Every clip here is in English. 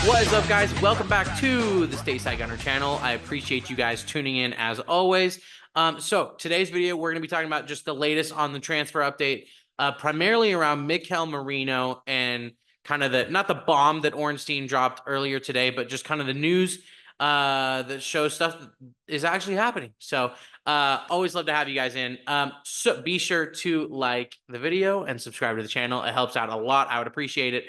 What is up, guys? Welcome back to the Stateside Gunner channel. I appreciate you guys tuning in as always. So today's video, we're going to be talking about just the latest on the transfer update, primarily around Mikel Merino and kind of not the bomb that Ornstein dropped earlier today, but just kind of the news that shows stuff that is actually happening. So always love to have you guys in. So be sure to like the video and subscribe to the channel. It helps out a lot. I would appreciate it.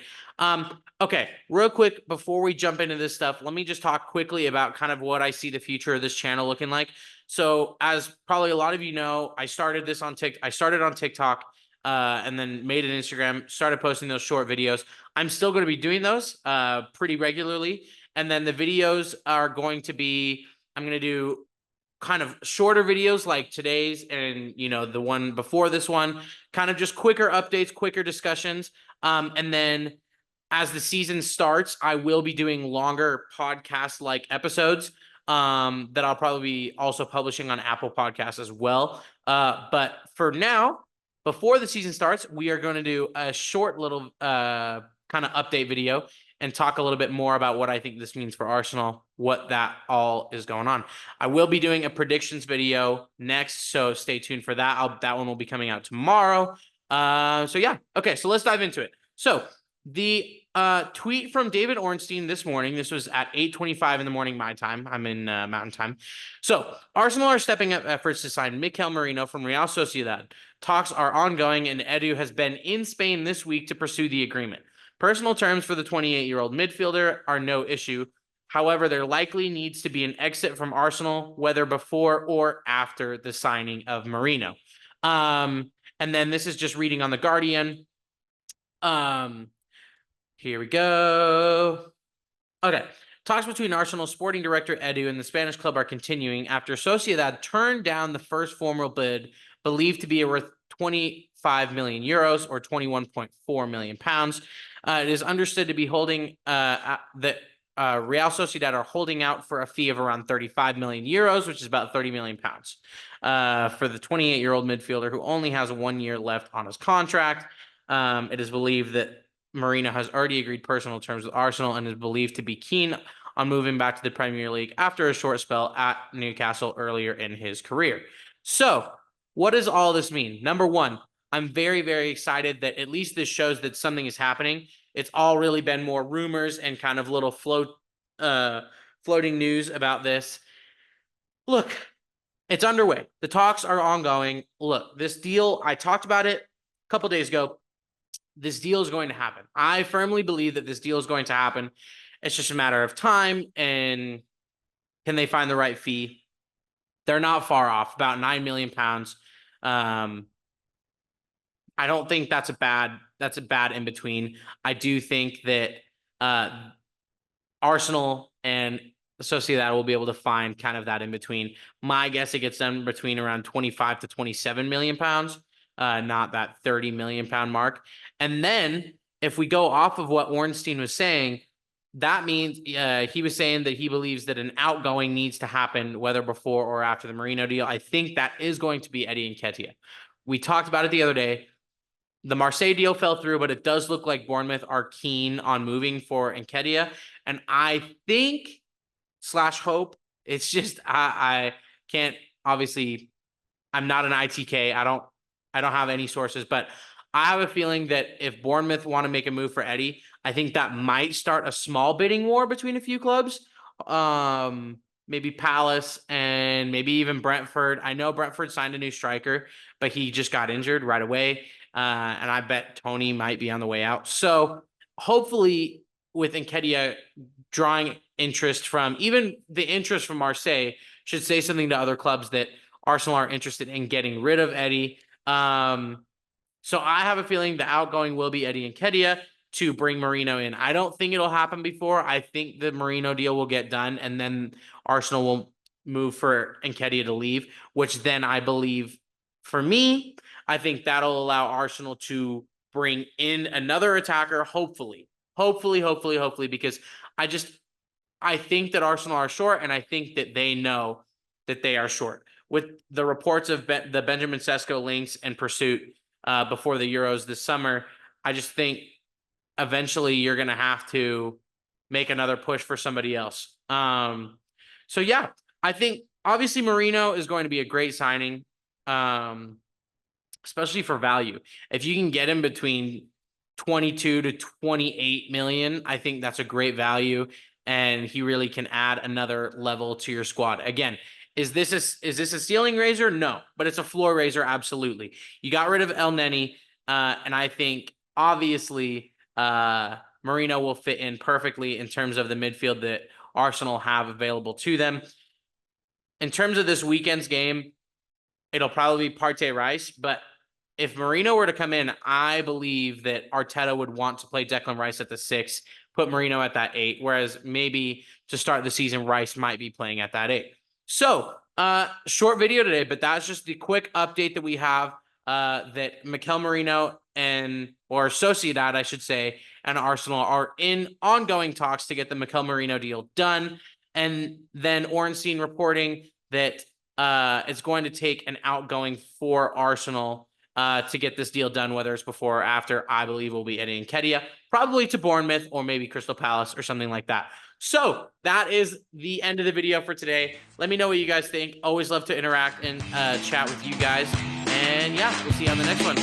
Okay, real quick, before we jump into this stuff, let me just talk quickly about kind of what I see the future of this channel looking like. So as probably a lot of you know, I started on TikTok, and then made an Instagram, started posting those short videos. I'm still going to be doing those pretty regularly. And then the videos are going to be, I'm going to do kind of shorter videos like today's and, you know, the one before this one, kind of just quicker updates, quicker discussions. And then as the season starts, I will be doing longer podcast-like episodes that I'll probably be also publishing on Apple Podcasts as well. But for now, before the season starts, we are going to do a short little kind of update video and talk a little bit more about what I think this means for Arsenal, what that all is going on. I will be doing a predictions video next, so stay tuned for that. That one will be coming out tomorrow. So yeah, okay, so let's dive into it. So the tweet from David Ornstein this morning, this was at 8:25 in the morning my time. I'm in Mountain Time. So Arsenal are stepping up efforts to sign Mikel Merino from Real Sociedad. Talks are ongoing, and Edu has been in Spain this week to pursue the agreement. Personal terms for the 28-year-old midfielder are no issue. However, there likely needs to be an exit from Arsenal, whether before or after the signing of Merino. And then this is just reading on The Guardian. Here we go. Okay. Talks between Arsenal sporting director Edu and the Spanish club are continuing after Sociedad turned down the first formal bid, believed to be worth 25 million euros or 21.4 million pounds. It is understood to be holding that Real Sociedad are holding out for a fee of around 35 million euros, which is about 30 million pounds, for the 28-year-old midfielder who only has 1 year left on his contract. It is believed that Merino has already agreed personal terms with Arsenal and is believed to be keen on moving back to the Premier League after a short spell at Newcastle earlier in his career. So, what does all this mean? Number one, I'm very, very excited that at least this shows that something is happening. It's all really been more rumors and kind of little floating news about this. Look, it's underway. The talks are ongoing. Look, this deal, I talked about it a couple days ago. This deal is going to happen. I firmly believe that this deal is going to happen. It's just a matter of time, and can they find the right fee? They're not far off, about 9 million pounds. I don't think that's a bad in between. I do think that Arsenal and Sociedad will be able to find kind of that in between. My guess, it gets done between around 25 to 27 million pounds. Not that 30 million pound mark. And then if we go off of what Ornstein was saying, that means he was saying that he believes that an outgoing needs to happen, whether before or after the Merino deal. I think that is going to be Eddie Nketiah. We talked about it the other day. The Marseille deal fell through, but it does look like Bournemouth are keen on moving for Nketiah. And I think / hope, it's just, I can't, obviously, I'm not an ITK. I don't have any sources, but I have a feeling that if Bournemouth want to make a move for Eddie, I think that might start a small bidding war between a few clubs. Maybe Palace and maybe even Brentford. I know Brentford signed a new striker, but he just got injured right away. And I bet Tony might be on the way out. So hopefully with Nketiah drawing interest from, even the interest from Marseille should say something to other clubs that Arsenal are interested in getting rid of Eddie. So I have a feeling the outgoing will be Eddie Nketiah to bring Merino in. I don't think it'll happen before. I think the Merino deal will get done, and then Arsenal will move for Nketiah to leave, which then I believe, for me, I think that'll allow Arsenal to bring in another attacker, hopefully, because I think that Arsenal are short, and I think that they know that they are short. With the reports of the Benjamin Sesko links and pursuit before the Euros this summer, I just think eventually you're going to have to make another push for somebody else. So yeah, I think obviously Merino is going to be a great signing, especially for value. If you can get him between 22 to 28 million, I think that's a great value, and he really can add another level to your squad. Again, is this a ceiling raiser? No, but it's a floor raiser, absolutely. You got rid of El Neni, and I think obviously Merino will fit in perfectly in terms of the midfield that Arsenal have available to them. In terms of this weekend's game, it'll probably be Partey Rice, but if Merino were to come in, I believe that Arteta would want to play Declan Rice at the 6, put Merino at that 8, whereas maybe to start the season, Rice might be playing at that 8. So, short video today, but that's just the quick update that we have, that Mikel Merino or Sociedad, I should say, and Arsenal are in ongoing talks to get the Mikel Merino deal done. And then Ornstein reporting that it's going to take an outgoing for Arsenal to get this deal done, whether it's before or after. I believe will be Eddie Nketiah, probably to Bournemouth or maybe Crystal Palace or something like that. So that is the end of the video for today. Let me know what you guys think. Always love to interact and chat with you guys. And yeah, we'll see you on the next one.